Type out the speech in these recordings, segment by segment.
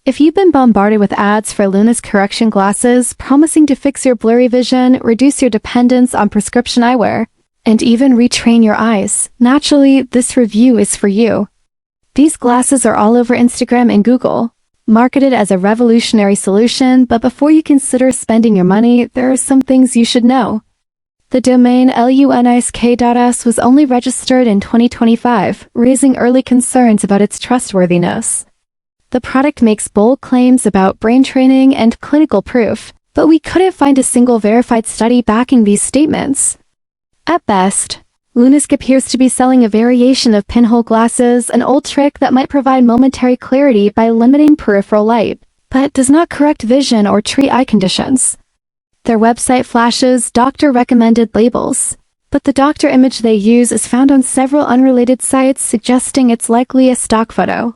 If you've been bombarded with ads for Lunisk Correction Glasses promising to fix your blurry vision, reduce your dependence on prescription eyewear, and even retrain your eyes, naturally, this review is for you. These glasses are all over Instagram and Google, marketed as a revolutionary solution, but before you consider spending your money, there are some things you should know. The domain lunisk.us was only registered in 2025, raising early concerns about its trustworthiness. The product makes bold claims about brain training and clinical proof, but we couldn't find a single verified study backing these statements. At best, Lunisk appears to be selling a variation of pinhole glasses, an old trick that might provide momentary clarity by limiting peripheral light, but does not correct vision or treat eye conditions. Their website flashes doctor-recommended labels, but the doctor image they use is found on several unrelated sites, suggesting it's likely a stock photo.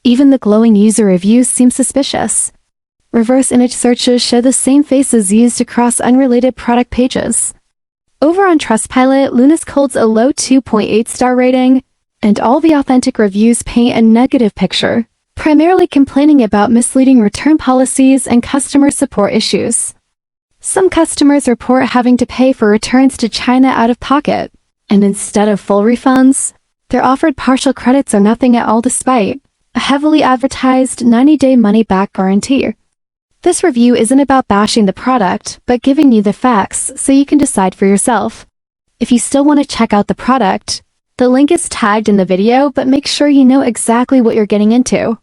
Even the glowing user reviews seem suspicious. Reverse image searches show the same faces used across unrelated product pages. Over on Trustpilot, Lunisk holds a low 2.8 star rating, and all the authentic reviews paint a negative picture, primarily complaining about misleading return policies and customer support issues. Some customers report having to pay for returns to China out of pocket, and instead of full refunds, they're offered partial credits or nothing at all despite a heavily advertised 90-day money-back guarantee. This review isn't about bashing the product, but giving you the facts so you can decide for yourself. If you still want to check out the product, the link is tagged in the video, but make sure you know exactly what you're getting into.